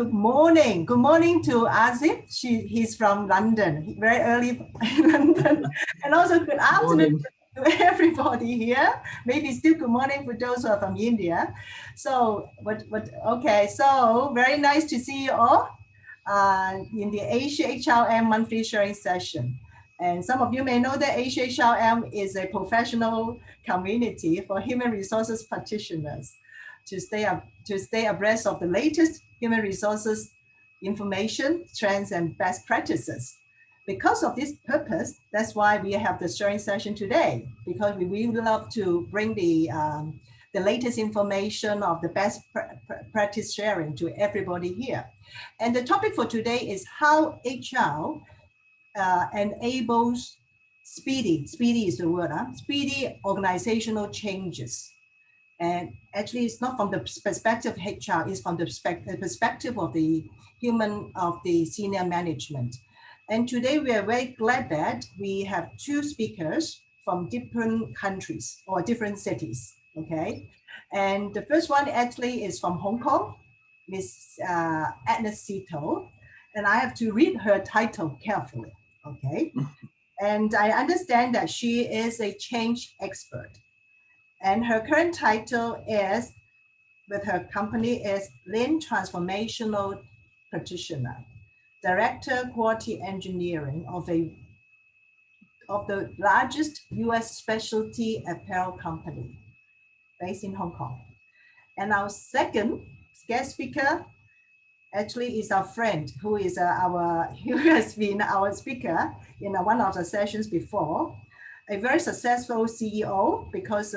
Good morning. Good morning to Azim. He's from London, very early in London. And also good afternoon to everybody here. Maybe still good morning for those who are from India. So, okay, so very nice to see you all in the AsiaHRM monthly sharing session. And some of you may know that AsiaHRM is a professional community for human resources practitioners to stay abreast of the latest human resources information, trends, and best practices. Because of this purpose, that's why we have the sharing session today, because we really love to bring the latest information of the best practice sharing to everybody here. And the topic for today is how HR enables speedy is the word, speedy organizational changes. And actually, it's not from the perspective of HR, it's from the perspective of the senior management. And today we are very glad that we have two speakers from different countries or different cities, okay? And the first one actually is from Hong Kong, Miss Agnes Sito, and I have to read her title carefully, okay? And I understand that she is a change expert. And her current title is, with her company, is Lean Transformational Practitioner, Director Quality Engineering of the largest US specialty apparel company based in Hong Kong. And our second guest speaker actually is our friend who has been our speaker in one of the sessions before. A very successful CEO because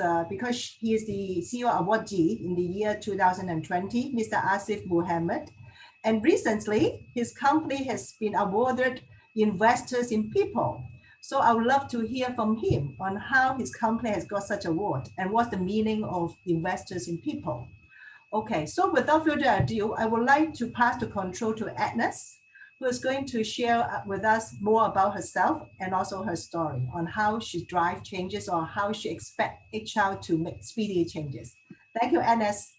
he is the CEO awardee in the year 2020, Mr. Asif Muhammad. And recently, his company has been awarded Investors in People. So I would love to hear from him on how his company has got such award and what's the meaning of Investors in People. Okay, so without further ado, I would like to pass the control to Agnes, who is going to share with us more about herself and also her story on how she drives changes or how she expects HR to make speedy changes. Thank you, Agnes.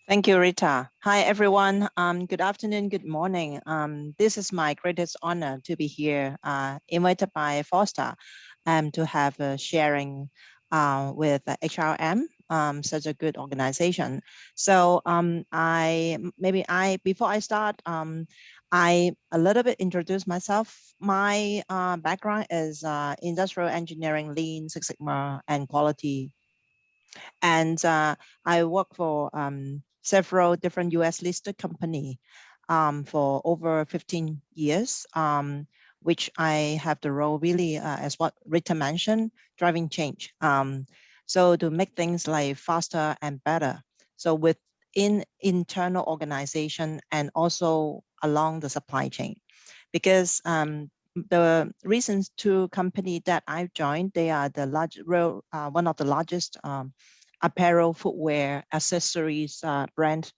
Thank you, Rita. Hi, everyone. Good afternoon, good morning. This is my greatest honor to be here, invited by Foster to have a sharing with HRM. Such a good organization. So before I start, I a little bit introduce myself. My background is industrial engineering, Lean, Six Sigma, and quality. And I work for several different US listed company for over 15 years, which I have the role really, as what Rita mentioned, driving change. So to make things like faster and better. So within internal organization and also along the supply chain. Because the recent two company that I've joined, they are the one of the largest apparel, footwear, accessories brand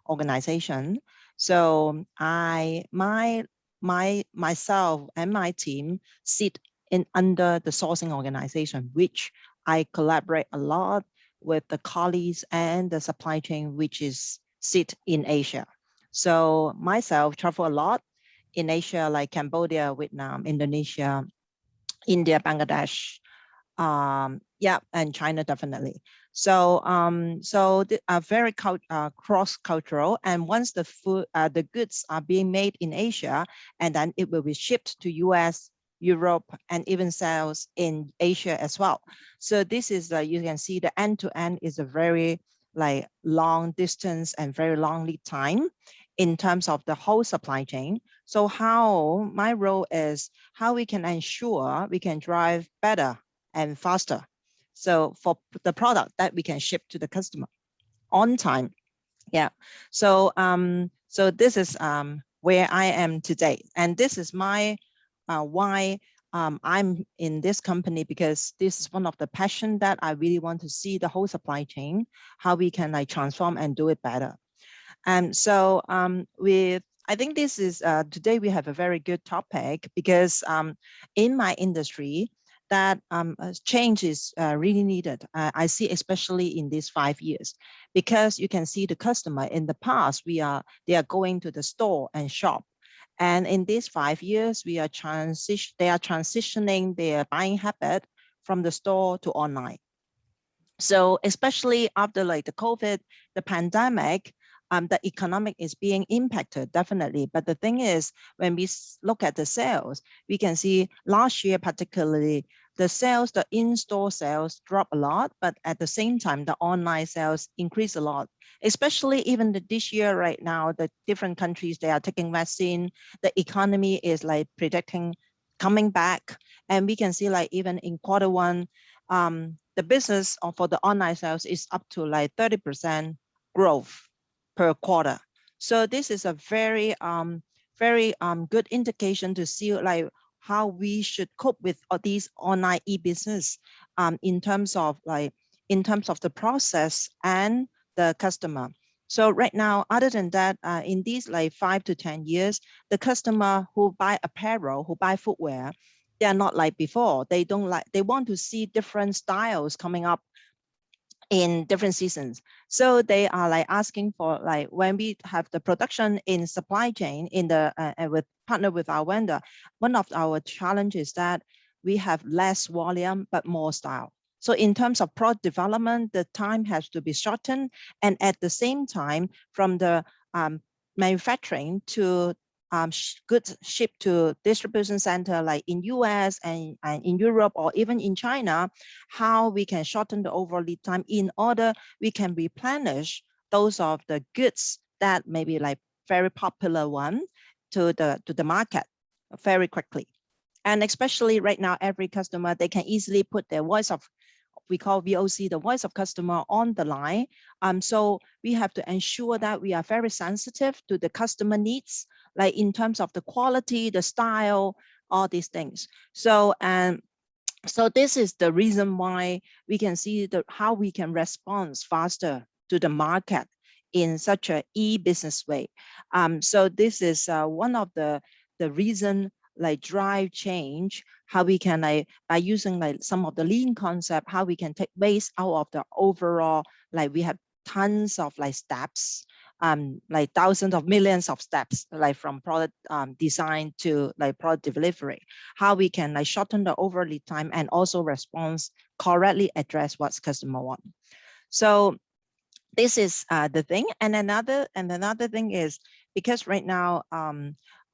organization. So myself and my team sit under the sourcing organization, which I collaborate a lot with the colleagues and the supply chain, which is sit in Asia. So myself travel a lot in Asia, like Cambodia, Vietnam, Indonesia, India, Bangladesh, and China definitely. So they are very cross-cultural, and once the goods are being made in Asia, and then it will be shipped to US, Europe, and even sales in Asia as well. So this is, you can see the end-to-end is a very long distance and very long lead time in terms of the whole supply chain. So how my role is how we can ensure we can drive better and faster. So for the product that we can ship to the customer on time. Yeah. So so this is where I am today, and this is my why I'm in this company, because this is one of the passion that I really want to see the whole supply chain, how we can transform and do it better. And so I think this is today we have a very good topic, because in my industry, that change is really needed. I see especially in these 5 years, because you can see the customer in the past, they are going to the store and shop. And in these 5 years, they are transitioning their buying habit from the store to online. So especially after like the COVID, the pandemic, the economic is being impacted, definitely. But the thing is, when we look at the sales, we can see last year particularly, the sales, the in-store sales drop a lot, but at the same time, the online sales increase a lot. Especially even this year right now, the different countries, they are taking vaccine, the economy is like predicting coming back. And we can see like even in Q1, the business for the online sales is up to like 30% growth per quarter. So this is a very, very good indication to see like how we should cope with these online e-business in terms of the process and the customer. So right now, other than that, in these like 5 to 10 years, the customer who buy apparel, who buy footwear, they are not like before. They want to see different styles coming up in different seasons. So they are like asking for like, when we have the production in supply chain in the with partner with our vendor, one of our challenges is that we have less volume but more style. So in terms of product development, the time has to be shortened, and at the same time, from the manufacturing to goods shipped to distribution center like in US and in Europe or even in China, how we can shorten the overall lead time in order we can replenish those of the goods that may be like very popular one to the market very quickly. And especially right now, every customer, they can easily put their voice of, we call VOC, the voice of customer on the line. So we have to ensure that we are very sensitive to the customer needs, like in terms of the quality, the style, all these things. So, so this is the reason why we can see how we can respond faster to the market in such a e-business way. So this is one of the reason like drive change, how we can like by using like some of the lean concept, how we can take waste out of the overall, like we have tons of like steps, like thousands of millions of steps, like from product design to like product delivery, how we can like shorten the overall lead time and also response correctly address what's customer want. So this is the thing. And another thing is, because right now,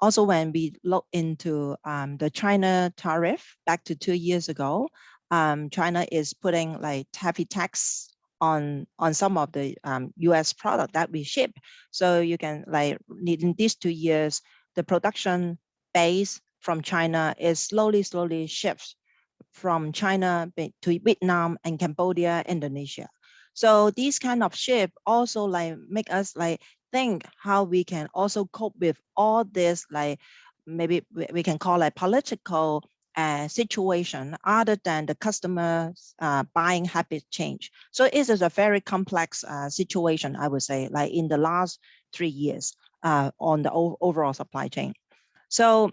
also when we look into the China tariff back to 2 years ago, China is putting like heavy tax on some of the US product that we ship. So you can like, in these 2 years, the production base from China is slowly shift from China to Vietnam and Cambodia, Indonesia. So these kind of shift also like make us like think how we can also cope with all this, like maybe we can call it political situation other than the customer's buying habit change. So it is a very complex situation, I would say, like in the last 3 years on the overall supply chain. So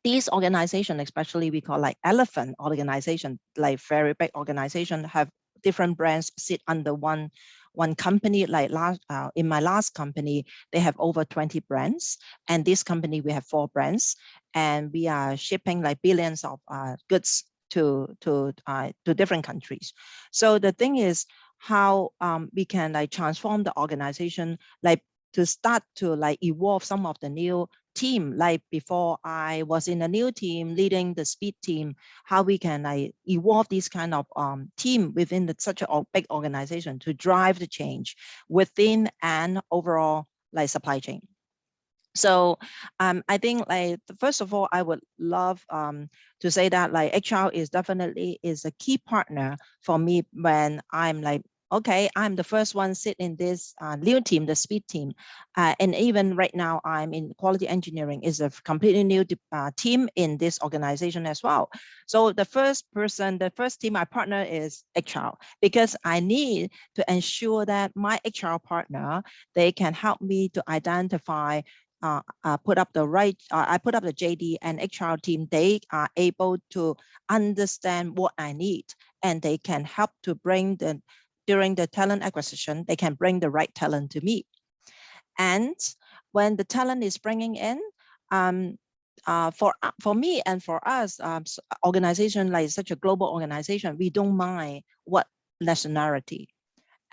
these organizations, especially we call like elephant organization, like very big organization, have different brands sit under one company. Like in my last company, they have over 20 brands, and this company we have 4 brands, and we are shipping like billions of goods to different countries. So the thing is how we can like transform the organization, like to start to like evolve some of the new team. Like before, I was in a new team leading the speed team, how we can like evolve this kind of team within such a big organization to drive the change within an overall like supply chain. So I think like, first of all, I would love to say that like HR is definitely a key partner for me when I'm like, okay, I'm the first one sit in this new team, the speed team. And even right now, I'm in quality engineering, is a completely new team in this organization as well. So the first team I partner is HR, because I need to ensure that my HR partner, they can help me to identify put up the right, I put up the JD, and HR team, they are able to understand what I need, and they can help to bring during the talent acquisition, they can bring the right talent to me. And when the talent is bringing in, for me and for us, organization like such a global organization, we don't mind what nationality.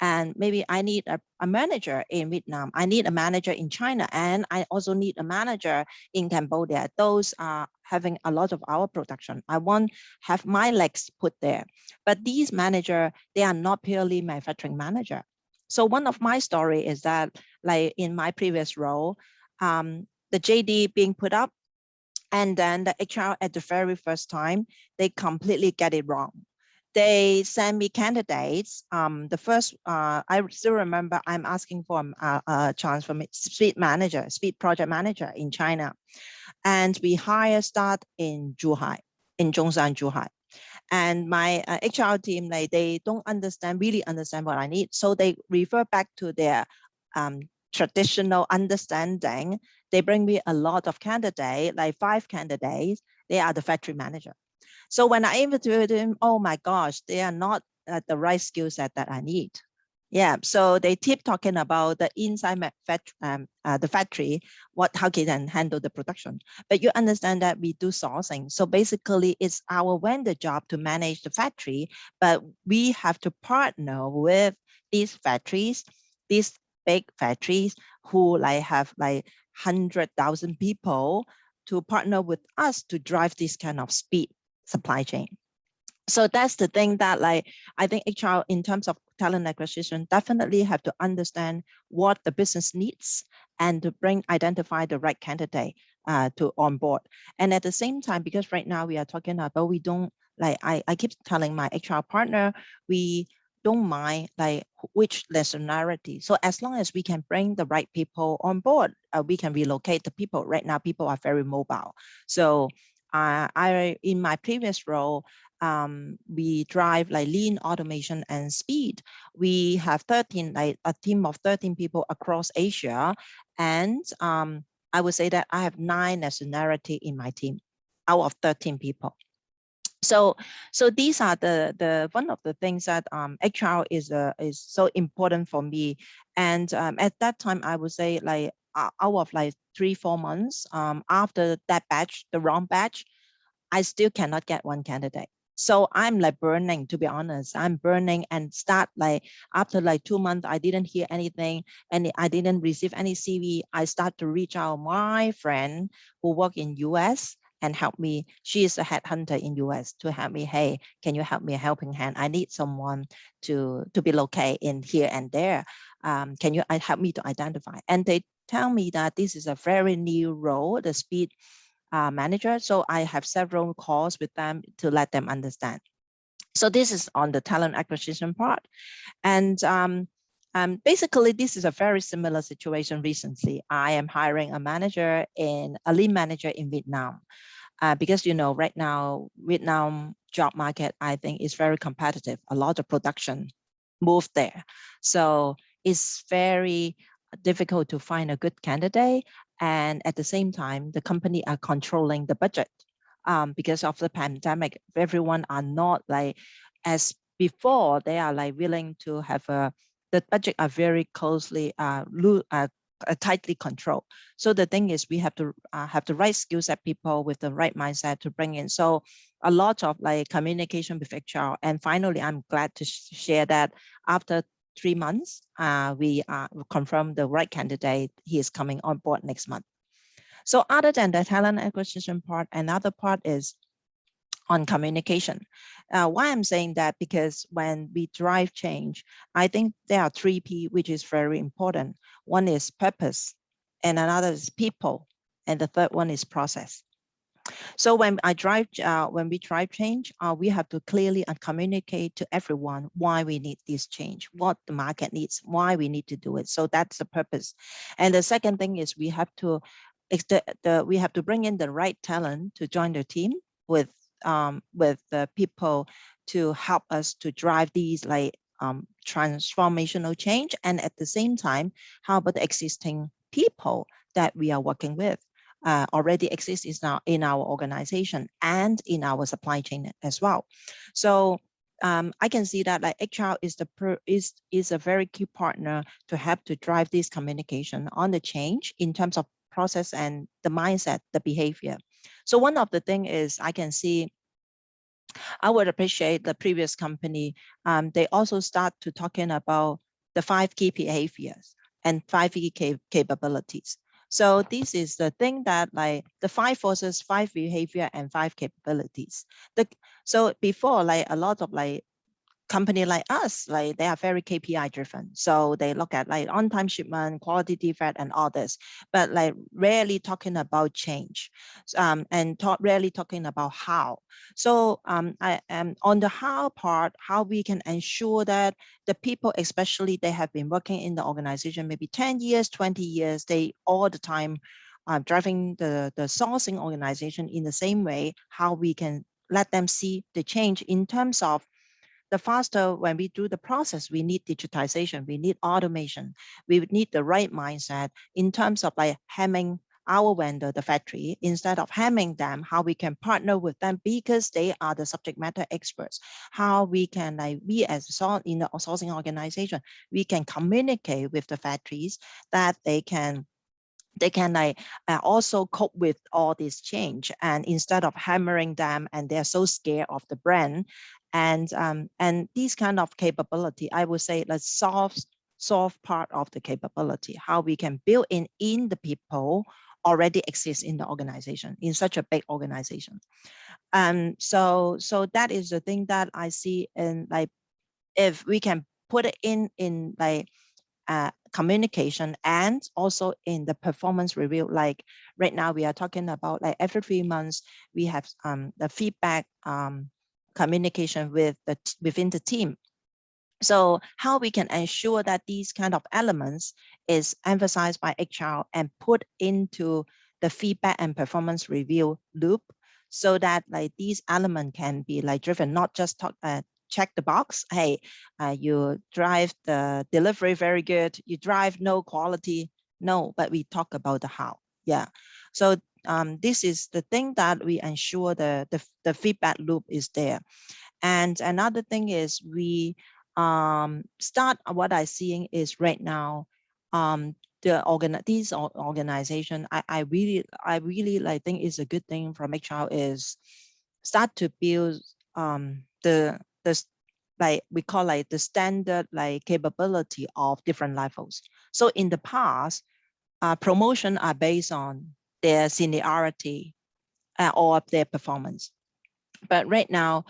And maybe I need a manager in Vietnam, I need a manager in China, and I also need a manager in Cambodia. Those are having a lot of our production. I want have my legs put there. But these manager, they are not purely manufacturing manager. So one of my story is that, like in my previous role, the JD being put up, and then the HR at the very first time, they completely get it wrong. They send me candidates. The first, I still remember I'm asking for a chance for speed project manager in China. And we start in Zhuhai, in Zhongshan, Zhuhai. And my HR team, like, they don't really understand what I need. So they refer back to their traditional understanding. They bring me a lot of candidates, like 5 candidates. They are the factory manager. So when I interviewed him, oh my gosh, they are not at the right skill set that I need. Yeah, so they keep talking about the inside the factory, how can they handle the production. But you understand that we do sourcing. So basically it's our vendor job to manage the factory, but we have to partner with these factories, these big factories who have 100,000 people, to partner with us to drive this kind of speed supply chain. So that's the thing that, like, I think HR in terms of talent acquisition definitely have to understand what the business needs and to identify the right candidate to onboard. And at the same time, because right now we are talking about, we don't, like, I keep telling my HR partner, we don't mind like which nationality. So as long as we can bring the right people on board, we can relocate the people. Right now, people are very mobile. So in my previous role, we drive like lean automation and speed. We have a team of 13 people across Asia. And I would say that I have 9 nationality in my team out of 13 people. So these are the one of the things that HR is so important for me. And at that time, I would say like out of like 3-4 months after that batch, the wrong batch, I still cannot get one candidate. So I'm like burning, to be honest. I'm burning, and start like after like 2 months, I didn't hear anything and I didn't receive any CV. I start to reach out my friend who work in US and help me. She is a headhunter in US to help me. Hey, can you help me a helping hand? I need someone to be located in here and there. Can you help me to identify? And they tell me that this is a very new role, the speed manager. So I have several calls with them to let them understand. So this is on the talent acquisition part. And basically, this is a very similar situation recently. I am hiring a lead manager in Vietnam. Because, you know, right now, Vietnam job market, I think, is very competitive. A lot of production moved there. So it's very difficult to find a good candidate. And at the same time, the company are controlling the budget because of the pandemic. Everyone are not like as before. They are like willing to have the budget are very closely tightly controlled. So the thing is, we have to have the right skill set people with the right mindset to bring in. So a lot of like communication with HR. And finally, I'm glad to share that after 3 months, we confirmed the right candidate. He is coming on board next month. So other than the talent acquisition part, another part is on communication. Why I'm saying that, because when we drive change, I think there are 3 P, which is very important. One is purpose, and another is people, and the third one is process. So when we drive change, we have to clearly communicate to everyone why we need this change, what the market needs, why we need to do it. So that's the purpose. And the second thing is we have to bring in the right talent to join the team with the people to help us to drive these like transformational change. And at the same time, how about the existing people that we are working with already exists in our organization and in our supply chain as well. So I can see that like HR is a very key partner to help to drive this communication on the change in terms of process and the mindset, the behavior. So one of the thing is I can see, I would appreciate the previous company. They also start to talking about the 5 key behaviors and 5 key capabilities. So this is the thing that like the 5 forces, 5 behavior, and 5 capabilities. So before, like a lot of like company like us, like they are very KPI driven. So they look at like on-time shipment, quality defect, and all this, but like rarely talking about change, and rarely talking about how. So I am on the how part, how we can ensure that the people, especially they have been working in the organization maybe 10 years, 20 years, they all the time driving the sourcing organization in the same way, how we can let them see the change in terms of the faster when we do the process, we need digitization, we need automation, we need the right mindset in terms of like hammering our vendor, the factory, instead of hammering them, how we can partner with them because they are the subject matter experts. How we can, like we as in the sourcing organization, we can communicate with the factories that they can like also cope with all this change, and instead of hammering them and they're so scared of the brand, and these kind of capability, I would say the soft part of the capability, how we can build in the people already exist in the organization, in such a big organization. So that is the thing that I see, in like if we can put it in like communication and also in the performance review. Like right now we are talking about like every 3 months we have the feedback communication within the team. So how we can ensure that these kind of elements is emphasized by HR and put into the feedback and performance review loop, so that like these elements can be like driven, not just check the box. Hey, you drive the delivery very good, you drive no quality. No, but we talk about the how. Yeah. So this is the thing that we ensure the feedback loop is there. And another thing is we start, what I'm seeing is right now, these organization, I really like think is a good thing from HR is start to build the like we call like the standard like capability of different levels. So in the past, promotion are based on their seniority or their performance. But right now,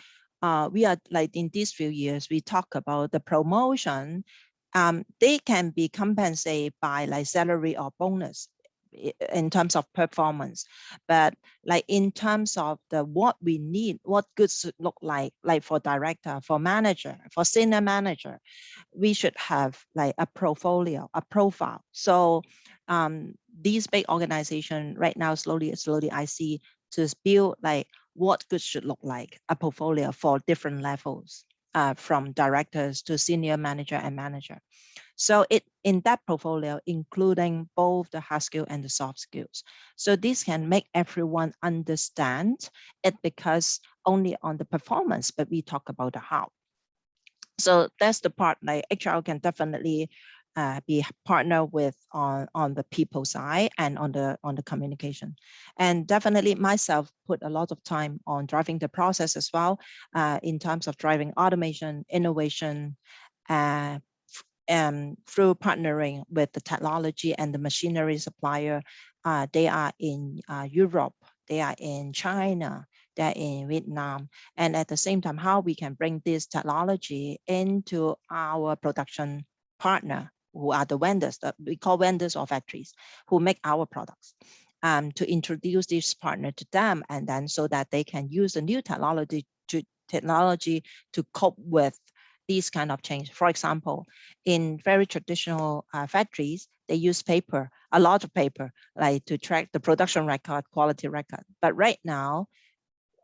we are like in these few years, we talk about the promotion. They can be compensated by like salary or bonus in terms of performance, but like in terms of the what we need, what good should look like for director, for manager, for senior manager, we should have like a portfolio, a profile. So these big organizations right now, slowly I see to build like what good should look like, a portfolio for different levels, from directors to senior manager and manager. So in that portfolio, including both the hard skill and the soft skills. So this can make everyone understand it, because only on the performance, but we talk about the how. So that's the part like HR can definitely be partner with on the people side and on the communication. And definitely myself put a lot of time on driving the process as well, in terms of driving automation, innovation, through partnering with the technology and the machinery supplier. They are in Europe, they are in China, they're in Vietnam. And at the same time, how we can bring this technology into our production partner, who are the vendors that we call vendors or factories, who make our products, to introduce this partner to them, and then so that they can use the new technology to cope with these kind of change. For example, in very traditional factories, they use paper, a lot of paper, like to track the production record, quality record. But right now,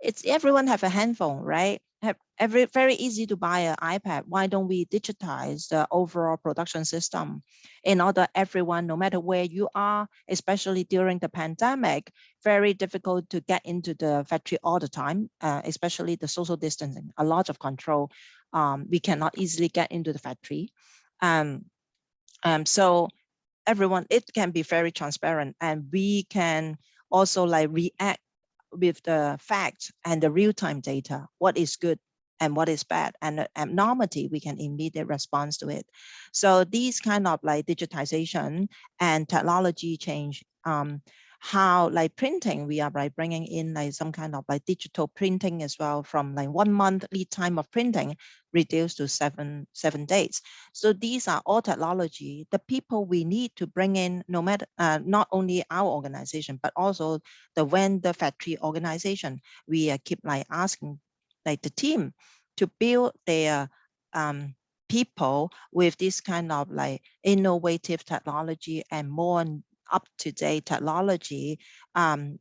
it's everyone have a handphone, right? very easy to buy an iPad. Why don't we digitize the overall production system in order everyone, no matter where you are, especially during the pandemic, very difficult to get into the factory all the time, especially the social distancing, a lot of control. We cannot easily get into the factory. So everyone, it can be very transparent, and we can also like react with the facts and the real-time data, what is good and what is bad, and the abnormality, we can immediate response to it. So these kind of like digitization and technology change, how like printing, we are like bringing in like some kind of like digital printing as well, from like 1 month lead time of printing reduced to seven days. So these are all technology, the people we need to bring in, no matter not only our organization, but also the vendor factory organization. We keep like asking like the team to build their people with this kind of like innovative technology and more up-to-date technology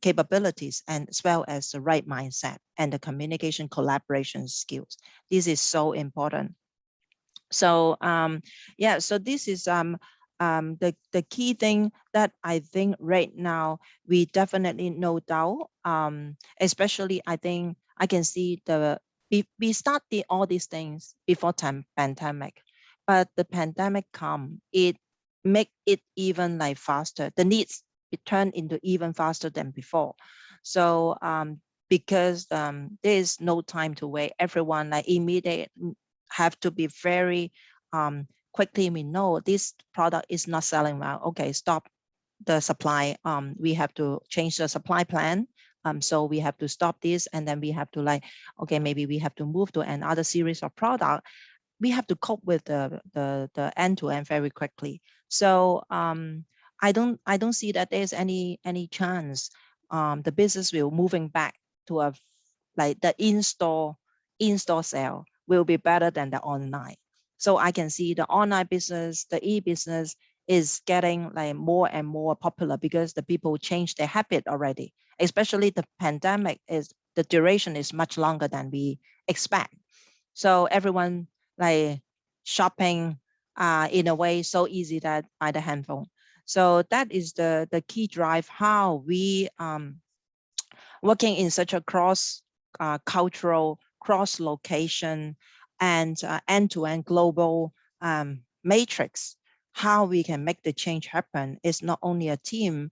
capabilities, and as well as the right mindset and the communication collaboration skills. This is so important. So yeah, so this is the key thing that I think right now we definitely no doubt, especially I think I can see we started all these things before pandemic, but the pandemic come, it make it even like faster. The needs, it turned into even faster than before. So because there is no time to wait, everyone like immediate have to be very quickly. We know this product is not selling well. Okay, stop the supply. We have to change the supply plan. So we have to stop this, and then we have to like, okay, maybe we have to move to another series of product. We have to cope with the end-to-end very quickly. So I don't see that there's any chance the business will moving back to a like the in-store sale will be better than the online. So I can see the online business, the e-business is getting like more and more popular because the people change their habit already. Especially the pandemic, is the duration is much longer than we expect. So everyone like shopping in a way so easy that by the handphone. So that is the key drive, how we working in such a cross cultural, cross location, and end-to-end global matrix. How we can make the change happen is not only a team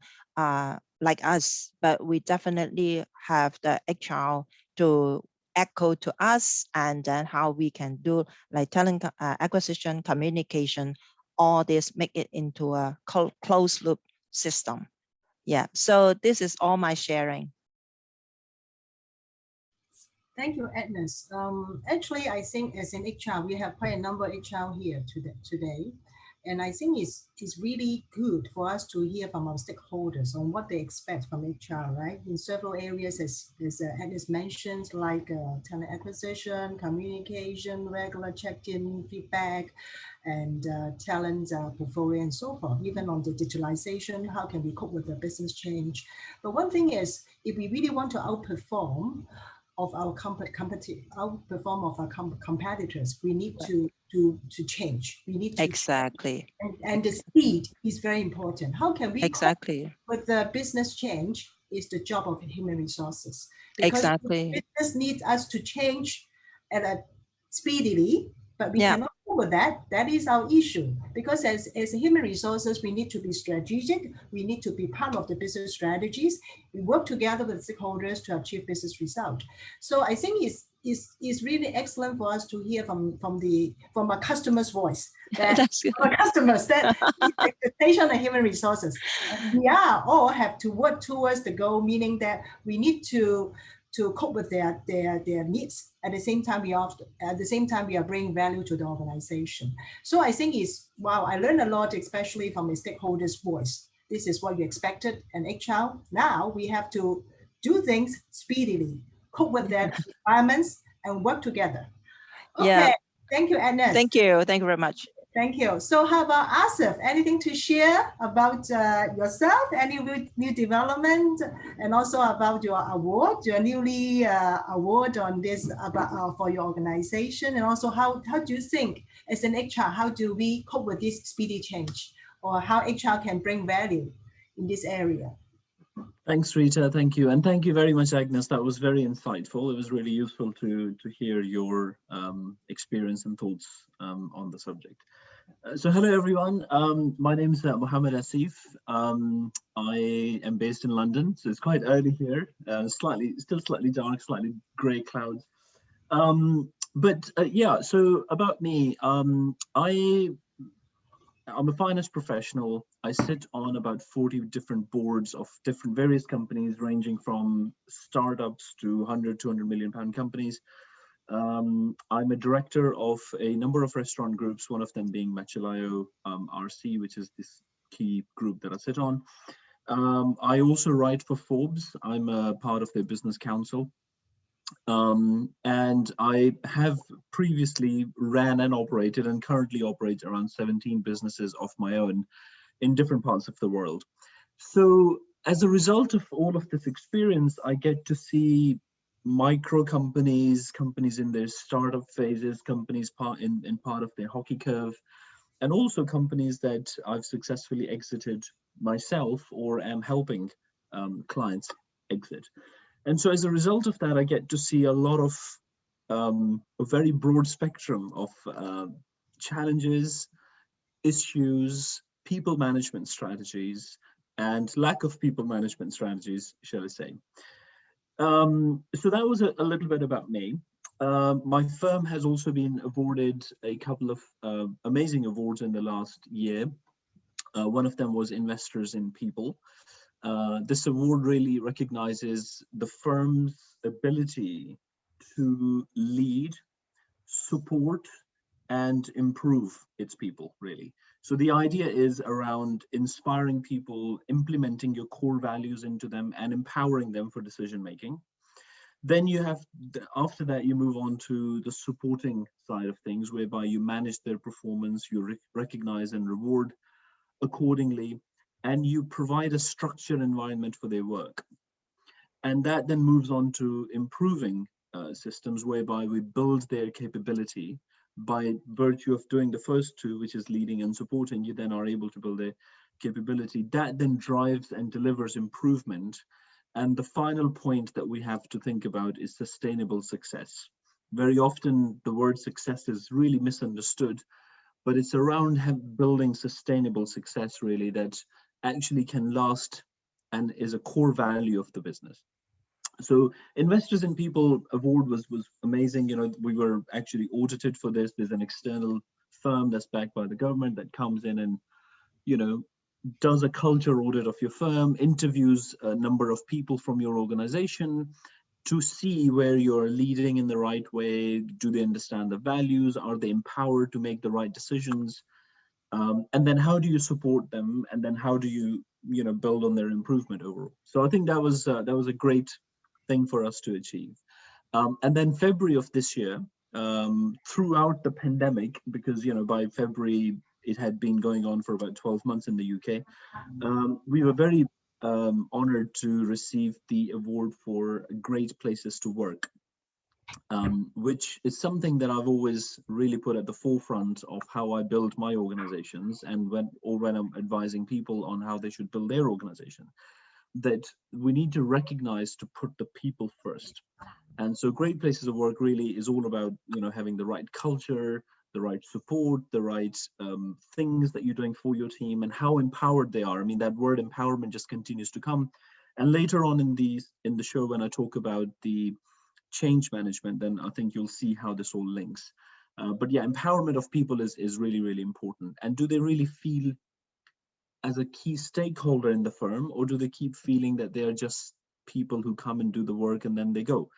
like us, but we definitely have the HR to echo to us, and then how we can do like talent acquisition, communication, all this, make it into a closed loop system. Yeah, so this is all my sharing. Thank you, Agnes. Actually, I think as an HR, we have quite a number of HR here today. And I think it's really good for us to hear from our stakeholders on what they expect from HR, right? In several areas, as Agnes mentioned, like talent acquisition, communication, regular check-in, feedback, and talent portfolio, and so forth. Even on the digitalization, how can we cope with the business change? But one thing is, if we really want to outperform of our outperform of our competitors, we need to change. We need to exactly change. And the speed is very important. How can we exactly with the business change is the job of human resources, because exactly business needs us to change at a speedily, but we yeah cannot cope with that. That is our issue, because as human resources, we need to be strategic. We need to be part of the business strategies. We work together with stakeholders to achieve business result. So I think it's really excellent for us to hear from a customer's voice, that from our customers, that expectation of human resources. And we are all have to work towards the goal, meaning that we need to cope with their needs. At the same time, we are bringing value to the organization. So I think wow, I learned a lot, especially from a stakeholder's voice. This is what you expected, and HR. Now we have to do things speedily, cope with their requirements, and work together. Okay, yeah. Thank you, Agnes. Thank you very much. Thank you. So how about Asif? Anything to share about yourself, any new development, and also about your award, your newly award on this about for your organization, and also how do you think as an HR, how do we cope with this speedy change, or how HR can bring value in this area? Thanks, Rita. Thank you. And thank you very much, Agnes. That was very insightful. It was really useful to hear your experience and thoughts on the subject. So hello, everyone. My name is Mohammed Asif. I am based in London, so it's quite early here. Still slightly dark, slightly grey clouds. Yeah, so about me, I'm a finance professional. I sit on about 40 different boards of various companies, ranging from startups to 100, 200 million pound companies. I'm a director of a number of restaurant groups, one of them being Machilayo RC, which is this key group that I sit on. I also write for Forbes. I'm a part of their business council. And I have previously ran and operated and currently operate around 17 businesses of my own in different parts of the world. So as a result of all of this experience, I get to see micro companies, companies in their startup phases, companies in part of their hockey curve, and also companies that I've successfully exited myself or am helping clients exit. And so as a result of that, I get to see a lot of a very broad spectrum of challenges, issues, people management strategies, and lack of people management strategies, shall I say. So that was a little bit about me. My firm has also been awarded a couple of amazing awards in the last year. One of them was Investors in People. This award really recognizes the firm's ability to lead, support, and improve its people, really. So the idea is around inspiring people, implementing your core values into them, and empowering them for decision making. Then you have, after that, you move on to the supporting side of things, whereby you manage their performance, you recognize and reward accordingly, and you provide a structured environment for their work. And that then moves on to improving systems, whereby we build their capability by virtue of doing the first two, which is leading and supporting. You then are able to build their capability. That then drives and delivers improvement. And the final point that we have to think about is sustainable success. Very often the word success is really misunderstood, but it's around building sustainable success, really, that actually can last and is a core value of the business. So Investors in People award was amazing. You know, we were actually audited for this. There's an external firm that's backed by the government that comes in and, you know, does a culture audit of your firm, interviews a number of people from your organization to see where you're leading in the right way. Do they understand the values? Are they empowered to make the right decisions? And then how do you support them? And then how do you, build on their improvement overall? So I think that was a great thing for us to achieve. And then February of this year, throughout the pandemic, because by February it had been going on for about 12 months in the UK, we were very honored to receive the award for Great Places to Work, which is something that I've always really put at the forefront of how I build my organizations, and when I'm advising people on how they should build their organization, that we need to recognize to put the people first. And so Great Places of Work really is all about, having the right culture, the right support, the right things that you're doing for your team, and how empowered they are. I mean, that word empowerment just continues to come. And later on in the show, when I talk about the change management, then I think you'll see how this all links. But yeah, empowerment of people is really, really important. And do they really feel as a key stakeholder in the firm, or do they keep feeling that they are just people who come and do the work and then they go?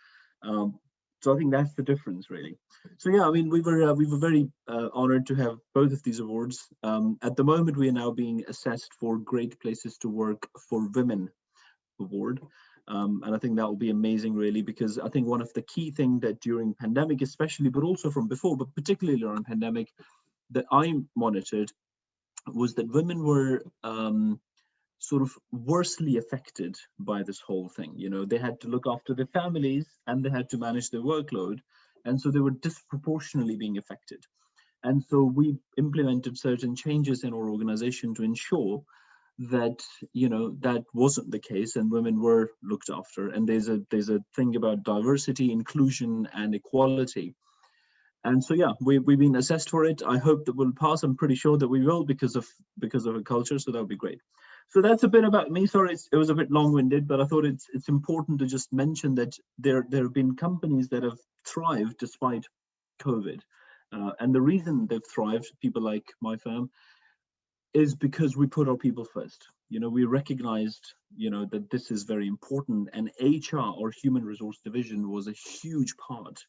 So I think that's the difference, really. So yeah, I mean, we were very honored to have both of these awards. At the moment, we are now being assessed for Great Places to Work for Women award. And I think that will be amazing, really, because I think one of the key things that during pandemic especially, but also from before, but particularly during pandemic, that I monitored was that women were sort of worsely affected by this whole thing. You know, they had to look after their families and they had to manage their workload. And so they were disproportionately being affected. And so we implemented certain changes in our organization to ensure that, you know, that wasn't the case and women were looked after. And there's a thing about diversity, inclusion, and equality. And so, yeah, we've been assessed for it. I hope that we'll pass. I'm pretty sure that we will because of a culture. So that would be great. So that's a bit about me. Sorry, it was a bit long-winded, but I thought it's important to just mention that there have been companies that have thrived despite COVID. And the reason they've thrived, people like my firm, is because we put our people first. You know, we recognized, you know, that this is very important, and HR, or human resource division, was a huge part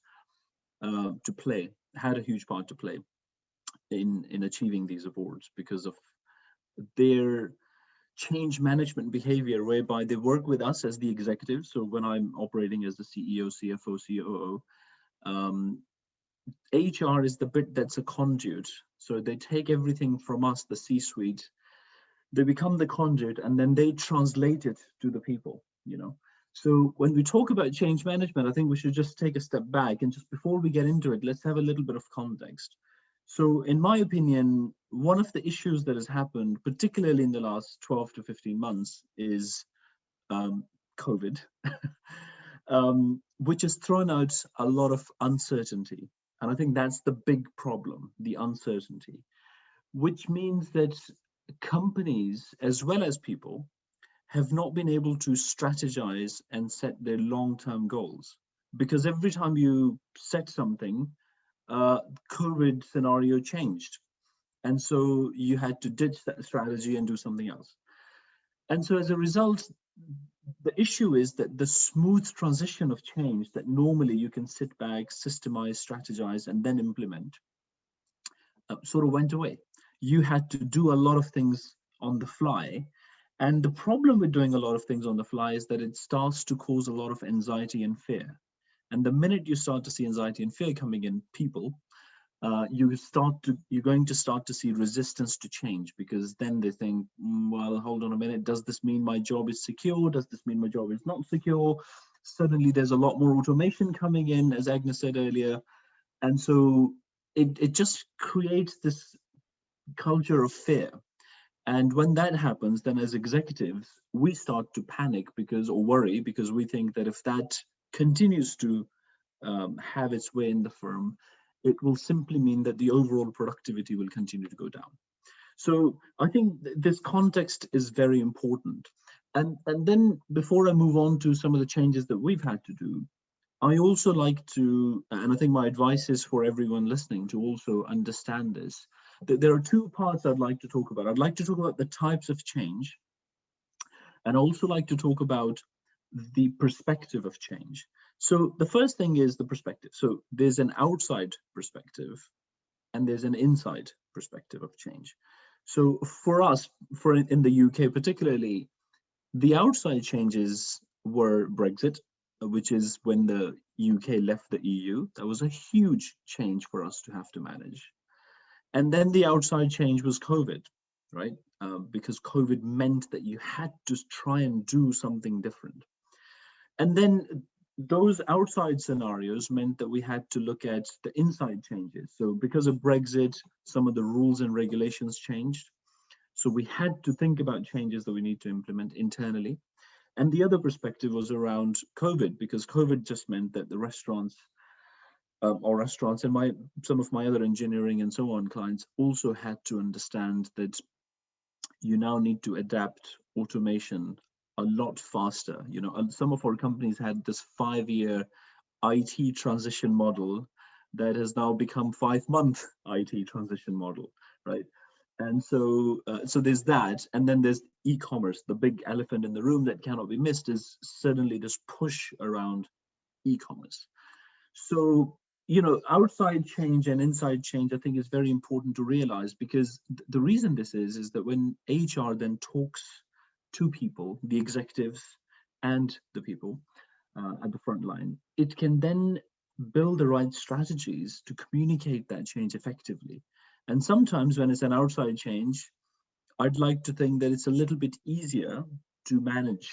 to play, had a huge part to play in achieving these awards because of their change management behavior, whereby they work with us as the executive. So when I'm operating as the CEO, CFO, COO, HR is the bit that's a conduit. So they take everything from us, the C-suite, they become the conduit, and then they translate it to the people, you know. So when we talk about change management, I think we should just take a step back, and just before we get into it, let's have a little bit of context. So in my opinion, one of the issues that has happened, particularly in the last 12 to 15 months, is COVID, which has thrown out a lot of uncertainty. And I think that's the big problem, the uncertainty, which means that companies as well as people have not been able to strategize and set their long-term goals. Because every time you set something, COVID scenario changed. And so you had to ditch that strategy and do something else. And so as a result, the issue is that the smooth transition of change that normally you can sit back, systemize, strategize, and then implement sort of went away. You had to do a lot of things on the fly. And the problem with doing a lot of things on the fly is that it starts to cause a lot of anxiety and fear. And the minute you start to see anxiety and fear coming in people, you're going to start to see resistance to change, because then they think, well, hold on a minute, does this mean my job is secure? Does this mean my job is not secure? Suddenly there's a lot more automation coming in, as Agnes said earlier. And so it just creates this culture of fear. And when that happens, then as executives, we start to panic or worry, because we think that if that continues to have its way in the firm, it will simply mean that the overall productivity will continue to go down. So I think this context is very important. And then before I move on to some of the changes that we've had to do, I also like to, and I think my advice is for everyone listening to also understand this, that there are two parts I'd like to talk about. I'd like to talk about the types of change, and also like to talk about the perspective of change. So the first thing is the perspective. So there's an outside perspective and there's an inside perspective of change. So for us, in the UK particularly, the outside changes were Brexit, which is when the UK left the EU. That was a huge change for us to have to manage. And then the outside change was COVID, right? Because COVID meant that you had to try and do something different. And then those outside scenarios meant that we had to look at the inside changes. So because of Brexit, some of the rules and regulations changed. So we had to think about changes that we need to implement internally. And the other perspective was around COVID, because COVID just meant that the restaurants and some of my other engineering and so on clients also had to understand that you now need to adapt automation a lot faster. You know, some of our companies had this 5-year IT transition model that has now become 5-month IT transition model, right? And so there's that, and then there's e-commerce. The big elephant in the room that cannot be missed is suddenly this push around e-commerce. So, you know, outside change and inside change, I think, is very important to realize, because the reason this is that when HR then talks to people, the executives and the people at the front line, it can then build the right strategies to communicate that change effectively. And sometimes when it's an outside change, I'd like to think that it's a little bit easier to manage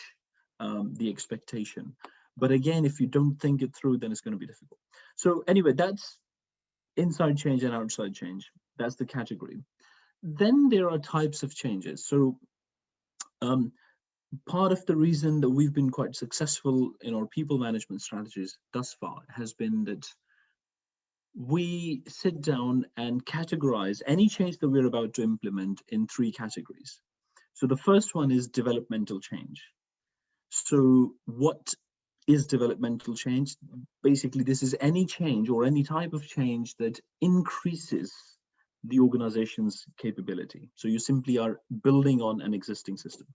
the expectation. But again, if you don't think it through, then it's going to be difficult. So anyway, that's inside change and outside change. That's the category. Then there are types of changes. So part of the reason that we've been quite successful in our people management strategies thus far has been that we sit down and categorize any change that we're about to implement in 3 categories. So the first one is developmental change. So what is developmental change? Basically, this is any change or any type of change that increases the organization's capability. So you simply are building on an existing system.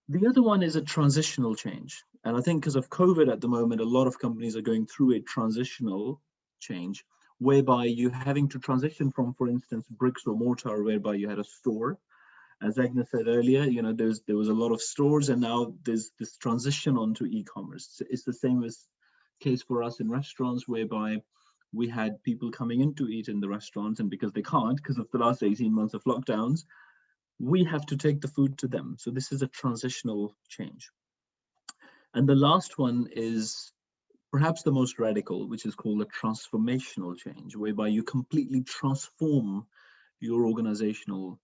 The other one is a transitional change. And I think because of COVID at the moment, a lot of companies are going through a transitional change, whereby you're having to transition from, for instance, bricks or mortar, whereby you had a store. As Agnes said earlier, you know, there was a lot of stores, and now there's this transition onto e-commerce. It's the same as case for us in restaurants, whereby we had people coming in to eat in the restaurants, and because they can't, because of the last 18 months of lockdowns, we have to take the food to them. So this is a transitional change. And the last one is perhaps the most radical, which is called a transformational change, whereby you completely transform your organizational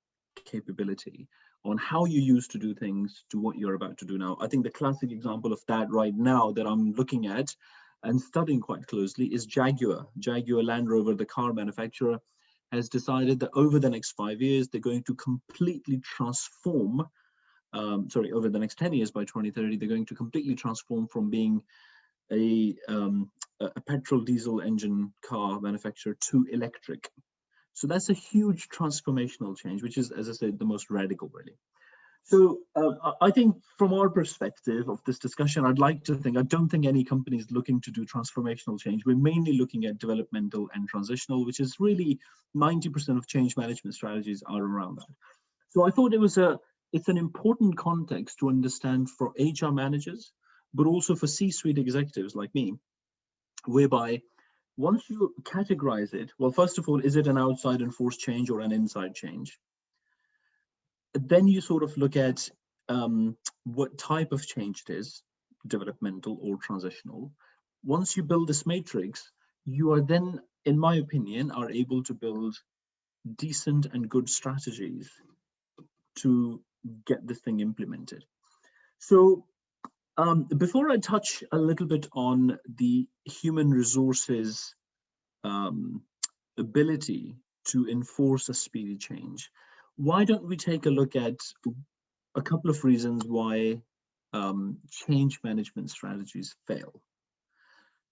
capability on how you used to do things to what you're about to do now. I think the classic example of that right now that I'm looking at and studying quite closely is Jaguar. Jaguar Land Rover, the car manufacturer, has decided that over the next 5 years, they're going to completely transform, over the next 10 years, by 2030, they're going to completely transform from being a petrol diesel engine car manufacturer to electric. So that's a huge transformational change, which is, as I said, the most radical, really. So I think from our perspective of this discussion, I don't think any company is looking to do transformational change. We're mainly looking at developmental and transitional, which is really 90% of change management strategies are around that. So I thought it's an important context to understand for HR managers, but also for C-suite executives like me, whereby once you categorize it, well, first of all, is it an outside enforced change or an inside change? Then you sort of look at what type of change it is, developmental or transitional. Once you build this matrix, you are then, in my opinion, are able to build decent and good strategies to get this thing implemented. So before I touch a little bit on the human resources ability to enforce a speedy change, why don't we take a look at a couple of reasons why change management strategies fail?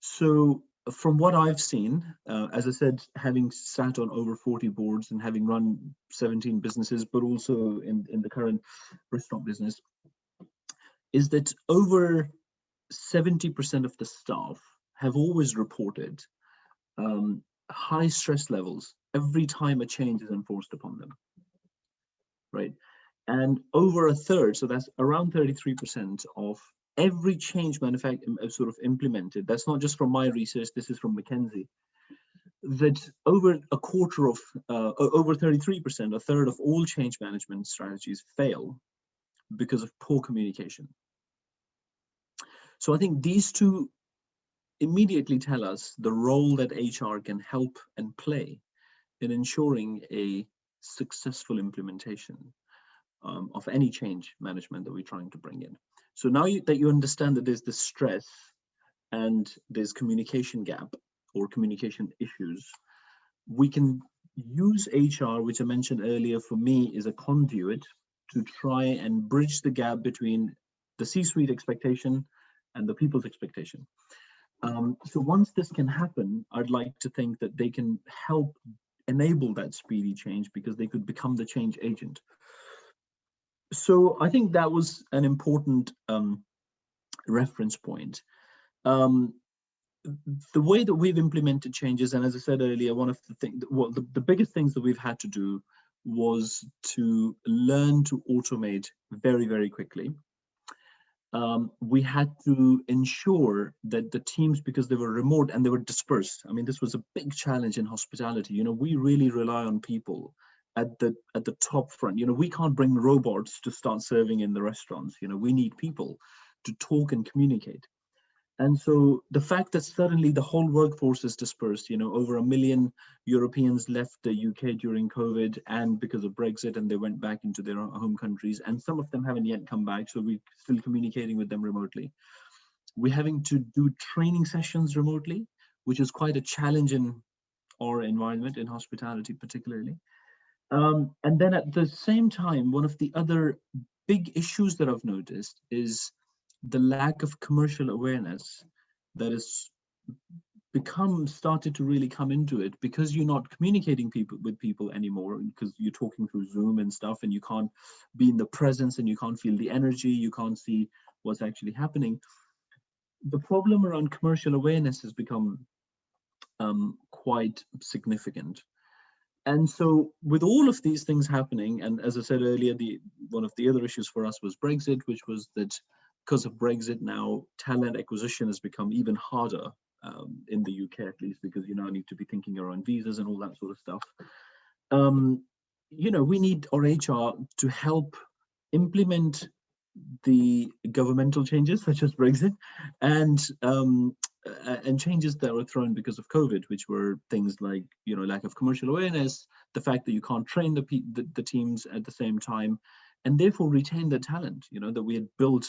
So from what I've seen, as I said, having sat on over 40 boards and having run 17 businesses, but also in the current restaurant business, is that over 70% of the staff have always reported high stress levels every time a change is enforced upon them, right? And over a third, so that's around 33% of every change sort of implemented, that's not just from my research, this is from McKinsey, that over a quarter of, over 33%, a third of all change management strategies fail because of poor communication. So I think these two immediately tell us the role that HR can help and play in ensuring a successful implementation of any change management that we're trying to bring in. So now that you understand that there's this stress and there's communication gap or communication issues, we can use HR, which I mentioned earlier, for me is a conduit to try and bridge the gap between the C-suite expectation and the people's expectation. So once this can happen, I'd like to think that they can help enable that speedy change because they could become the change agent. So I think that was an important reference point. The way that we've implemented changes, and as I said earlier, one of the things, well, the biggest things that we've had to do was to learn to automate very, very quickly. we had to ensure that the teams, because they were remote and they were dispersed. I mean, this was a big challenge in hospitality. You know, we really rely on people at the top front. You know, we can't bring robots to start serving in the restaurants. You know, we need people to talk and communicate. And so the fact that suddenly the whole workforce is dispersed, you know, over 1 million Europeans left the UK during COVID and because of Brexit, and they went back into their home countries, and some of them haven't yet come back, so we're still communicating with them remotely. We're having to do training sessions remotely, which is quite a challenge in our environment, in hospitality particularly. And then at the same time, one of the other big issues that I've noticed is the lack of commercial awareness that is started to really come into it, because you're not communicating with people anymore, because you're talking through Zoom and stuff, and you can't be in the presence, and you can't feel the energy, you can't see what's actually happening. The problem around commercial awareness has become quite significant. And so with all of these things happening, and as I said earlier, one of the other issues for us was Brexit, which was that because of Brexit now, talent acquisition has become even harder in the UK, at least, because you now need to be thinking around visas and all that sort of stuff. You know, we need our HR to help implement the governmental changes such as Brexit and changes that were thrown because of COVID, which were things like, you know, lack of commercial awareness, the fact that you can't train the teams at the same time, and therefore retain the talent, you know, that we had built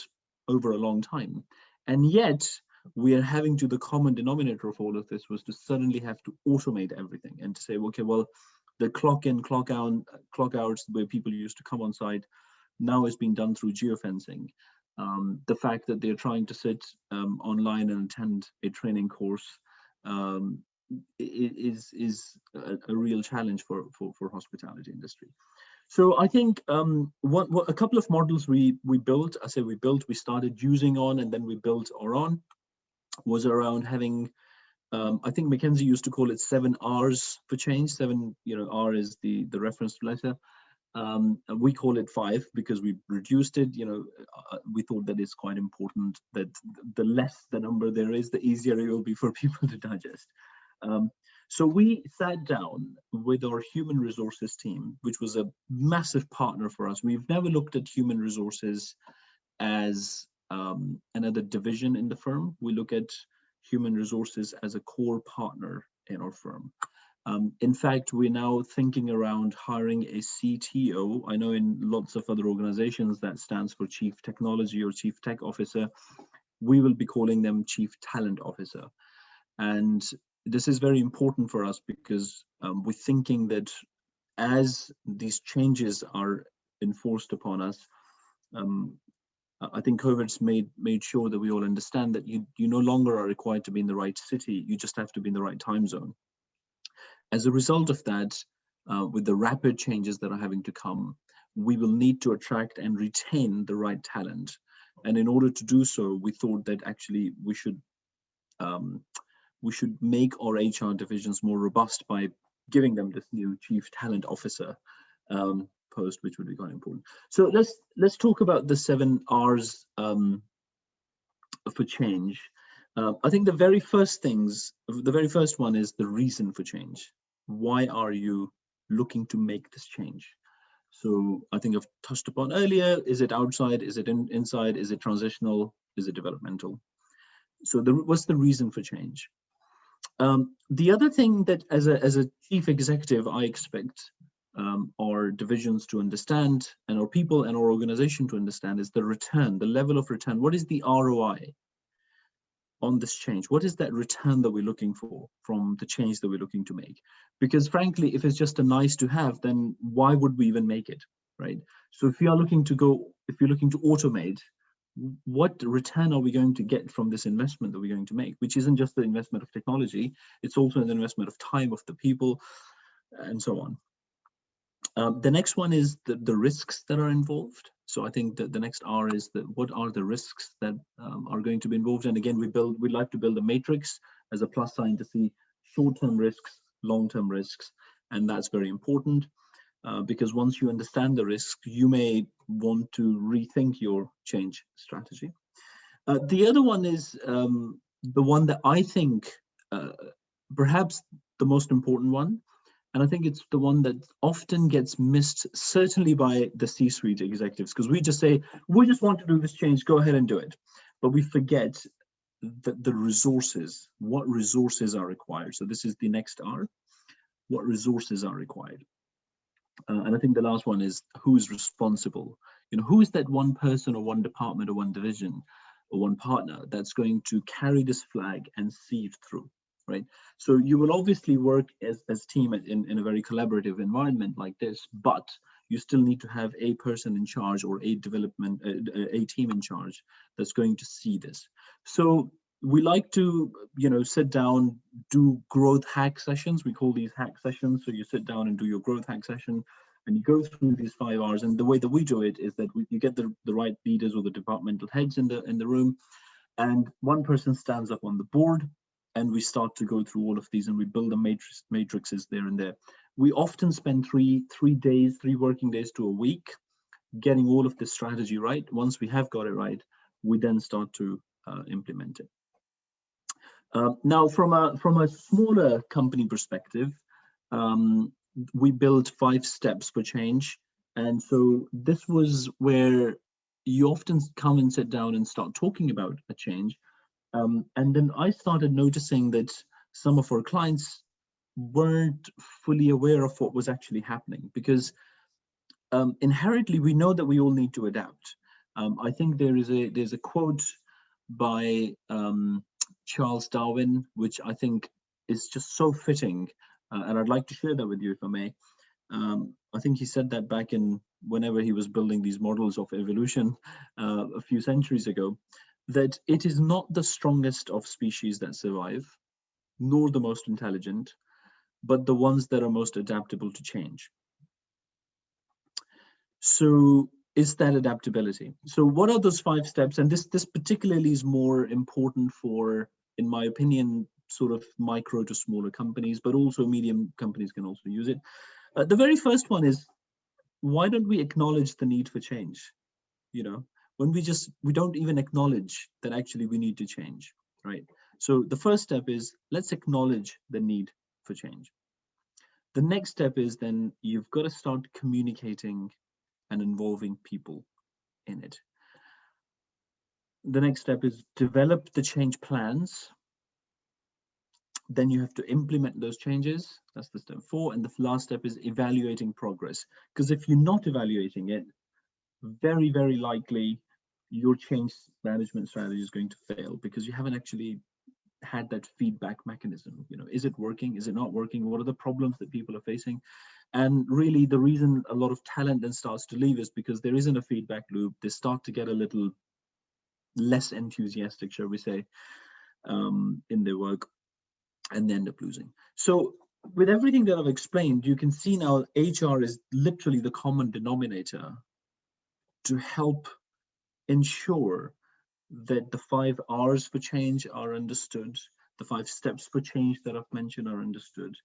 over a long time. And yet we are having to, the common denominator of all of this was to suddenly have to automate everything and to say, okay, well, the clock in, clock out, clock hours where people used to come on site now is being done through geofencing. The fact that they're trying to sit online and attend a training course is a real challenge for hospitality industry. So I think what a couple of models we built, we started using on, and then we built our own, was around having, I think McKinsey used to call it 7 R's for change. 7, you know, R is the reference letter. We call it 5 because we reduced it. You know, we thought that it's quite important that the less the number there is, the easier it will be for people to digest. So we sat down with our human resources team, which was a massive partner for us. We've never looked at human resources as another division in the firm. We look at human resources as a core partner in our firm. In fact, we're now thinking around hiring a CTO. I know in lots of other organizations that stands for Chief Technology or Chief Tech Officer. We will be calling them Chief Talent Officer. And this is very important for us because we're thinking that as these changes are enforced upon us, I think COVID's made sure that we all understand that you no longer are required to be in the right city, you just have to be in the right time zone. As a result of that, with the rapid changes that are having to come, we will need to attract and retain the right talent. And in order to do so, we thought that actually we should make our HR divisions more robust by giving them this new Chief Talent Officer post, which would be quite important. So let's talk about the 7 R's for change. I think the very first one is the reason for change. Why are you looking to make this change? So I think I've touched upon earlier, is it outside? Is it inside? Is it transitional? Is it developmental? So what's the reason for change? The other thing that as a chief executive, I expect our divisions to understand, and our people and our organization to understand, is the return, the level of return. What is the ROI on this change? What is that return that we're looking for from the change that we're looking to make? Because frankly, if it's just a nice to have, then why would we even make it, right? So if you're looking to automate, what return are we going to get from this investment that we're going to make, which isn't just the investment of technology, it's also an investment of time of the people and so on. The next one is the risks that are involved. So I think that the next R is what are the risks that are going to be involved. And again, we like to build a matrix as a plus sign to see short-term risks, long-term risks, and that's very important because once you understand the risks, you may want to rethink your change strategy. The other one is the one that I think perhaps the most important one. And I think it's the one that often gets missed, certainly by the C-suite executives, because we just say, we just want to do this change, go ahead and do it. But we forget the resources, what resources are required. So this is the next R, what resources are required. And I think the last one is who is responsible. You know, who is that one person or one department or one division or one partner that's going to carry this flag and see it through, right? So you will obviously work as team in a very collaborative environment like this, but you still need to have a person in charge or a team in charge that's going to see this. So we like to, sit down, do growth hack sessions. We call these hack sessions. So you sit down and do your growth hack session, and you go through these 5 hours. And the way that we do it is that you get the right leaders or the departmental heads in the room, and one person stands up on the board, and we start to go through all of these, and we build the matrices there and there. We often spend three working days to a week getting all of this strategy right. Once we have got it right, we then start to implement it. Now, from a smaller company perspective, we built 5 steps for change. And so this was where you often come and sit down and start talking about a change. And then I started noticing that some of our clients weren't fully aware of what was actually happening, because inherently we know that we all need to adapt. I think there's a quote by Charles Darwin, which I think is just so fitting, and I'd like to share that with you if I may. I think he said that back in whenever he was building these models of evolution a few centuries ago, that it is not the strongest of species that survive, nor the most intelligent, but the ones that are most adaptable to change. So is that adaptability. So what are those 5 steps? And this particularly is more important for, in my opinion, sort of micro to smaller companies, but also medium companies can also use it. The very first one is, why don't we acknowledge the need for change? When we don't even acknowledge that actually we need to change, right? So the first step is, let's acknowledge the need for change. The next step is then you've got to start communicating and involving people in it. The next step is develop the change plans. Then you have to implement those changes. That's the step 4. And the last step is evaluating progress. Because if you're not evaluating it, very, very likely your change management strategy is going to fail, because you haven't actually had that feedback mechanism. Is it working? Is it not working? What are the problems that people are facing? And really, the reason a lot of talent then starts to leave is because there isn't a feedback loop. They start to get a little less enthusiastic, shall we say, in their work, and they end up losing. So with everything that I've explained, you can see now HR is literally the common denominator to help ensure that the 5 R's for change are understood, the 5 steps for change that I've mentioned are understood,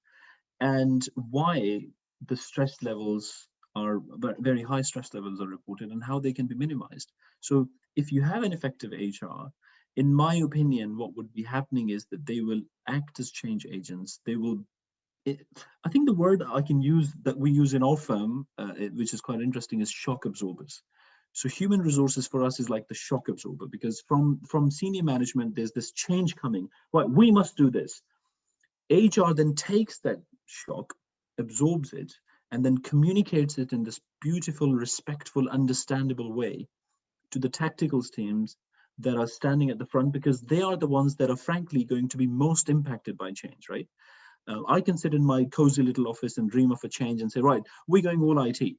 and why the stress levels are very high stress levels are reported and how they can be minimized. So if you have an effective HR, in my opinion, what would be happening is that they will act as change agents. They will, I think the word I can use that we use in our firm, which is quite interesting, is shock absorbers. So human resources for us is like the shock absorber, because from senior management, there's this change coming. Right, we must do this. HR then takes that shock, absorbs it, and then communicates it in this beautiful, respectful, understandable way to the tactical teams that are standing at the front, because they are the ones that are frankly going to be most impacted by change, right? I can sit in my cozy little office and dream of a change and say, right, we're going all IT.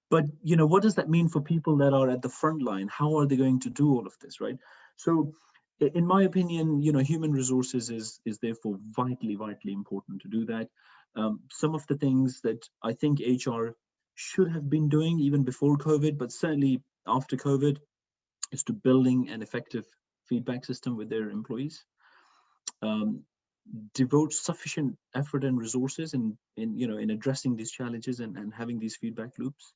But what does that mean for people that are at the front line? How are they going to do all of this, right? So in my opinion, human resources is therefore vitally important to do that. Some of the things that I think HR should have been doing even before COVID, but certainly after COVID, is to building an effective feedback system with their employees. Devote sufficient effort and resources in addressing these challenges and having these feedback loops.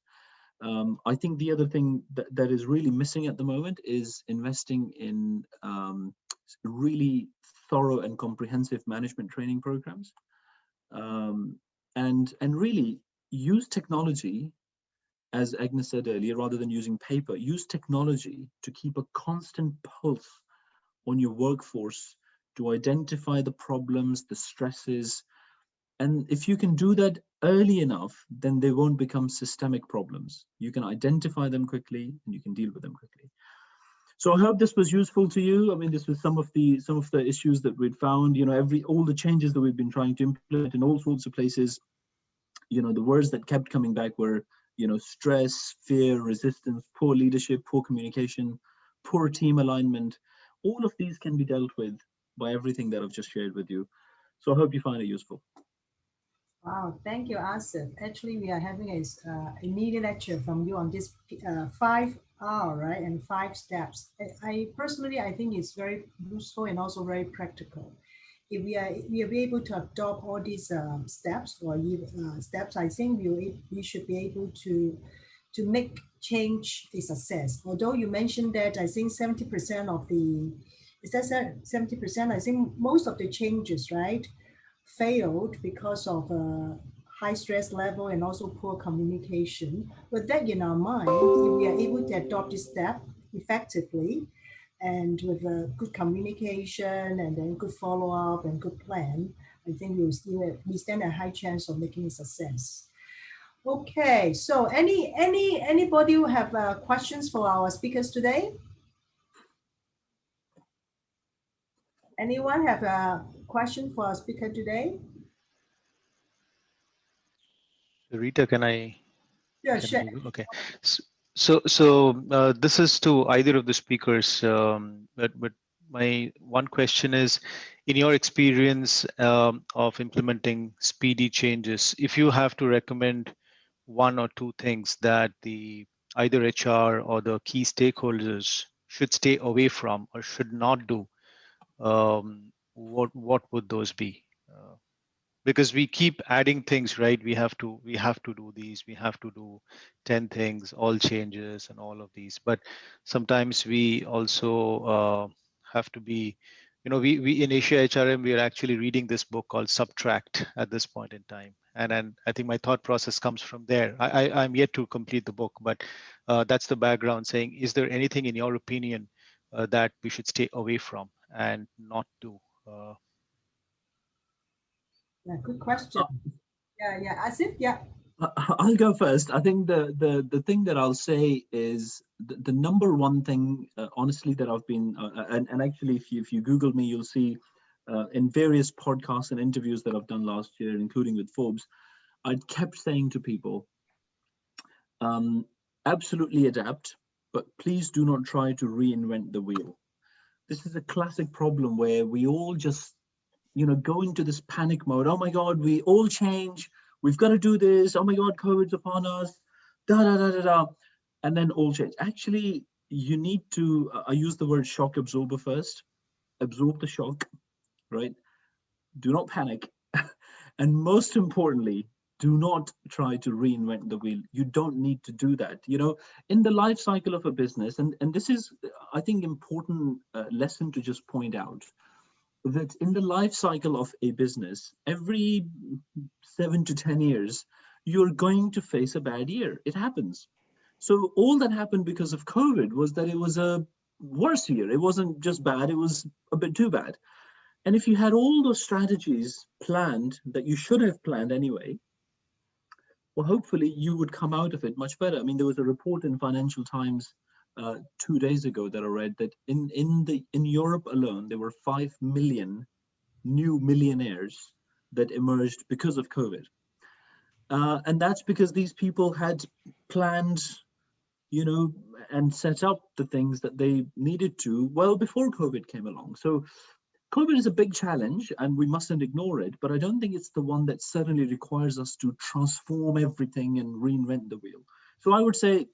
I think the other thing that is really missing at the moment is investing in really thorough and comprehensive management training programs, and really use technology, as Agnes said earlier, rather than using paper. Use technology to keep a constant pulse on your workforce, to identify the problems, the stresses. And if you can do that early enough, then they won't become systemic problems. You can identify them quickly and you can deal with them quickly. So I hope this was useful to you. I mean, this was some of the issues that we'd found, all the changes that we've been trying to implement in all sorts of places. The words that kept coming back were, stress, fear, resistance, poor leadership, poor communication, poor team alignment. All of these can be dealt with by everything that I've just shared with you. So I hope you find it useful. Wow, thank you, Asif. Actually, we are having a media lecture from you on this 5R, right, and 5 steps. I personally, I think it's very useful and also very practical. If we are able to adopt all these steps steps, I think we should be able to make change a success. Although you mentioned that I think 70% of the, is that 70%? I think most of the changes, right, failed because of high stress level and also poor communication. With that in our mind, if we are able to adopt this step effectively and with a good communication and then good follow-up and good plan, I think we stand a high chance of making a success. Okay, so anybody who have questions for our speakers today? Anyone have a question for our speaker today? Rita, can I? Yeah, sure. Okay. This is to either of the speakers, but my one question is, in your experience of implementing speedy changes, if you have to recommend 1 or 2 things that the either HR or the key stakeholders should stay away from or should not do, what would those be? Because we keep adding things, right? We have to do these, we have to do 10 things, all changes and all of these, but sometimes we also have to be, we in AsiaHRM, we are actually reading this book called Subtract at this point in time, and I think my thought process comes from there. I'm yet to complete the book, but that's the background, saying, is there anything in your opinion that we should stay away from and not do? Yeah, good question. Yeah, Asif, yeah. I'll go first. I think the thing that I'll say is the number one thing, honestly, that I've been, and actually, if you Google me, you'll see in various podcasts and interviews that I've done last year, including with Forbes, I kept saying to people, absolutely adapt, but please do not try to reinvent the wheel. This is a classic problem where we all just, go into this panic mode. Oh my God, we all change. We've got to do this. Oh my God, COVID's upon us. Da da da da da. And then all change. Actually, you need to, I use the word shock absorber first. Absorb the shock, right? Do not panic. And most importantly, do not try to reinvent the wheel. You don't need to do that. In the life cycle of a business, and this is, I think, important lesson to just point out, that in the life cycle of a business, every 7 to 10 years, you're going to face a bad year. It happens. So all that happened because of COVID was that it was a worse year. It wasn't just bad, it was a bit too bad. And if you had all those strategies planned that you should have planned anyway, well, hopefully you would come out of it much better. I mean, there was a report in Financial Times 2 days ago that I read that in Europe alone, there were 5 million new millionaires that emerged because of COVID. And that's because these people had planned, and set up the things that they needed to well before COVID came along. So COVID is a big challenge and we mustn't ignore it, but I don't think it's the one that certainly requires us to transform everything and reinvent the wheel. So I would say,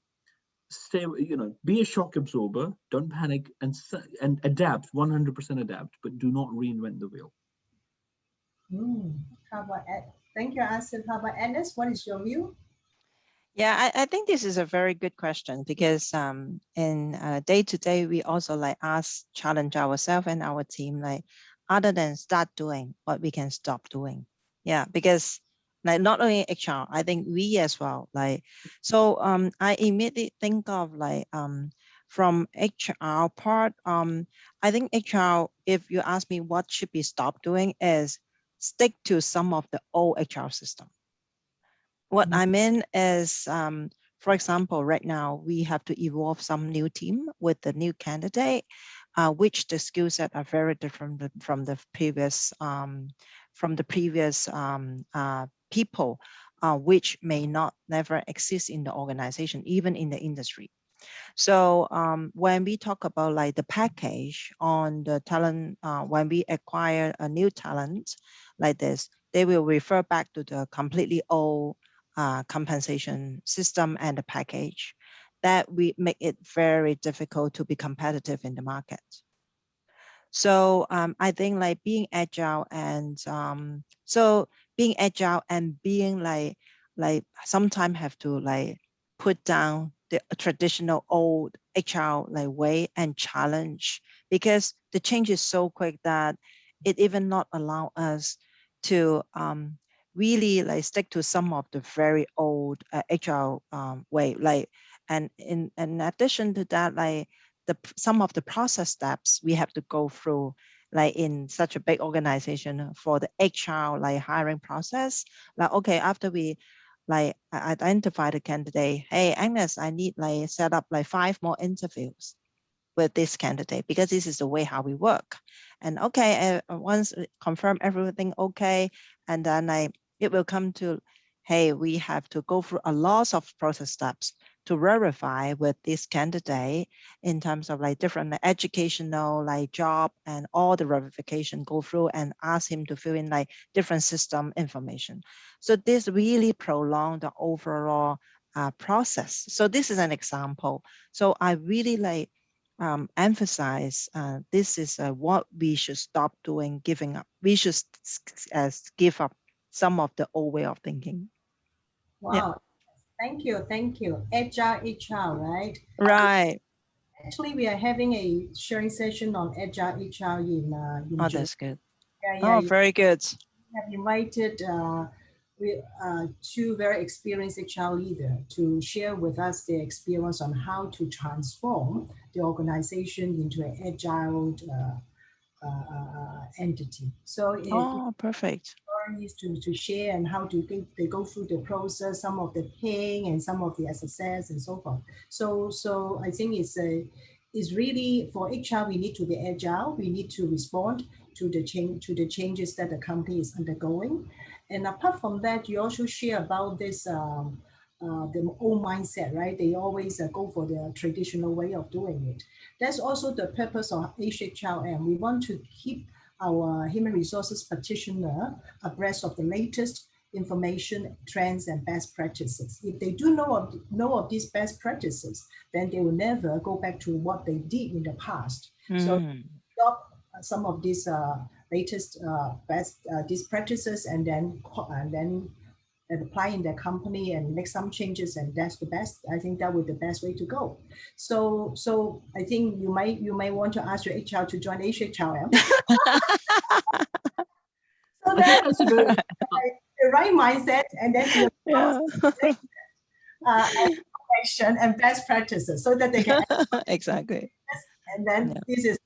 be a shock absorber, don't panic, and adapt, 100% adapt, but do not reinvent the wheel. How about Thank you, Asif. How about Agnes? What is your view? Yeah, I think this is a very good question because in day to day, we also like challenge ourselves and our team, like other than start doing, what we can stop doing. Yeah, because like not only HR, I think we as well. Like, so I immediately think of like from HR part, I think HR, if you ask me what should be stopped doing is stick to some of the old HR system. What I mean is, for example, right now we have to evolve some new team with the new candidate, which the skill set are very different from the previous people, which may not never exist in the organization, even in the industry. So when we talk about like the package on the talent, when we acquire a new talent like this, they will refer back to the completely old compensation system and the package that we make it very difficult to be competitive in the market. So I think like being agile and being like sometimes have to like put down the traditional old HR like way and challenge, because the change is so quick that it even not allow us to really like stick to some of the very old HR way. Like, and in addition to that, like some of the process steps we have to go through, like in such a big organization for the HR like hiring process. Like, okay, after we like identify the candidate, hey Agnes, I need like set up like 5 more interviews with this candidate because this is the way how we work. And okay, once confirm everything okay, and then it will come to, hey, we have to go through a lot of process steps to verify with this candidate in terms of like different educational like job and all the verification go through and ask him to fill in like different system information. So this really prolonged the overall process. So this is an example. So I really like emphasize this is what we should stop doing, giving up. We should give up some of the old way of thinking. Wow. Yeah. Thank you. Thank you. Agile HR, right? Right. Actually, we are having a sharing session on Agile HR in Oh, June. that's good. Yeah. Oh, very good. We have invited two very experienced HR leaders to share with us their experience on how to transform the organization into an agile entity. So Oh, perfect. stories to share and how they go through the process, some of the pain and some of the success and so forth. So I think it's really for HR, we need to be agile. We need to respond to the changes that the company is undergoing. And apart from that, you also share about this the old mindset, right? They always go for the traditional way of doing it. That's also the purpose of AsiaHRM. We want to keep our human resources practitioner abreast of the latest information, trends, and best practices. If they do know of these best practices, then they will never go back to what they did in the past. So stop some of these latest best these practices and then apply in their company and make some changes, and that's the best. I think that would be the best way to go. So I think you may want to ask your HR to join AsiaHRM. So that that's a very the right mindset and then the information and best practices so that they can exactly. and then this is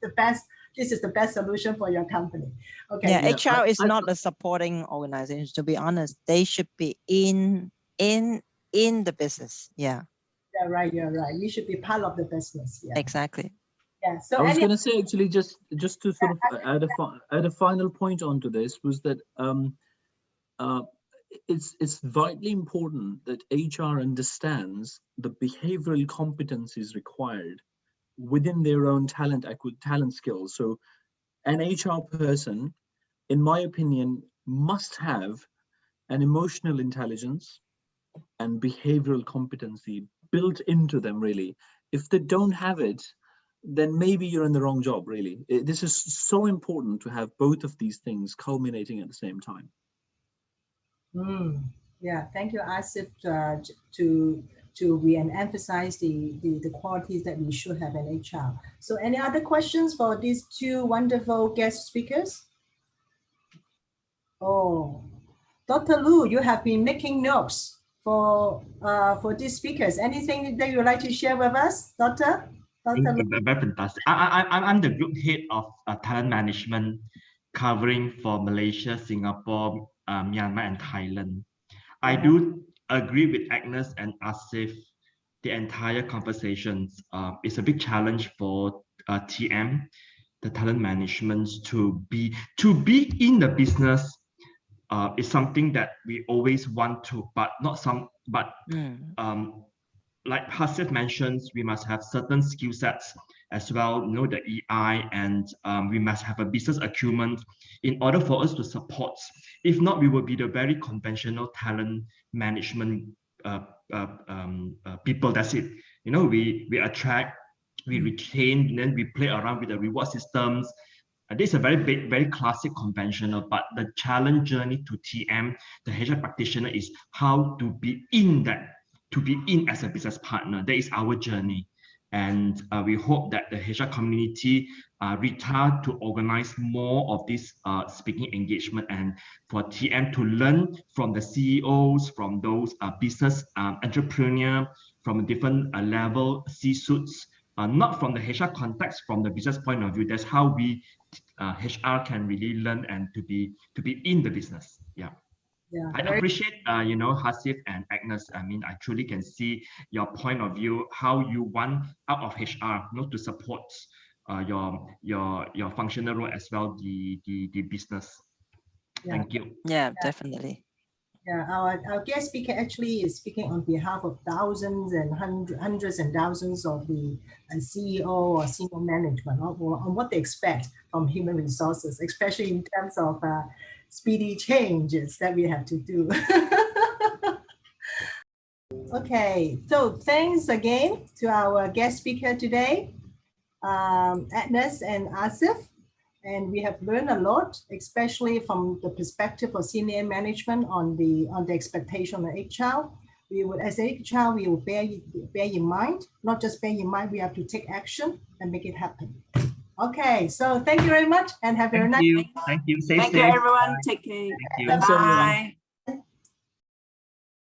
the best. This is the best solution for your company. Okay. Yeah, HR is not a supporting organization. To be honest, they should be in the business. Yeah. Yeah, right. You're right. You should be part of the business. Yeah. Exactly. Yeah. So I was going to say, actually, just to sort of add a final point onto this, was that it's vitally important that HR understands the behavioral competencies required within their own talent skills. So an HR person, in my opinion, must have an emotional intelligence and behavioral competency built into them, really. If they don't have it, then maybe you're in the wrong job, really. This is so important to have both of these things culminating at the same time. Yeah, thank you, Asif, to re-emphasize the qualities that we should have in HR. So any other questions for these two wonderful guest speakers? Oh, Dr. Lu, you have been making notes for these speakers. Anything that you would like to share with us, Dr. Lu? Very fantastic. I'm the group head of talent management, covering for Malaysia, Singapore, Myanmar, and Thailand. I do agree with Agnes and Asif. The entire conversation is a big challenge for TM, the talent management, to be in the business. Is something that we always want to, but not some. But like Hasif mentions, we must have certain skill sets as well, you know, the EI, and we must have a business acumen in order for us to support. If not, we will be the very conventional talent management people. That's it. You know, we attract, we retain, and then we play around with the reward systems. This is a very big, very classic conventional, but the challenge journey to TM, the HR practitioner, is how to be in that, to be in as a business partner. That is our journey. And we hope that the HR community retire to organize more of this speaking engagement, and for TM to learn from the CEOs, from those business entrepreneur, from a different level, C-suits, not from the HR context, from the business point of view. That's how we HR can really learn and to be in the business. Yeah. Yeah, I appreciate, you know, Hasif and Agnes. I mean, I truly can see your point of view, how you want out of HR, you know, to support your functional role as well, the business. Yeah. Thank you. Yeah, definitely. Yeah, our guest speaker actually is speaking on behalf of thousands and hundreds and thousands of the CEO or senior management on what they expect from human resources, especially in terms of speedy changes that we have to do. Okay, so thanks again to our guest speaker today, Agnes and Asif. And we have learned a lot, especially from the perspective of senior management on the expectation of HR. We would, as HR, we will bear in mind, not just bear in mind, we have to take action and make it happen. Okay, so thank you very much and have a very nice day. Thank you. Stay safe. Thank you, everyone. Take care. Thank you. Thanks, everyone. Bye.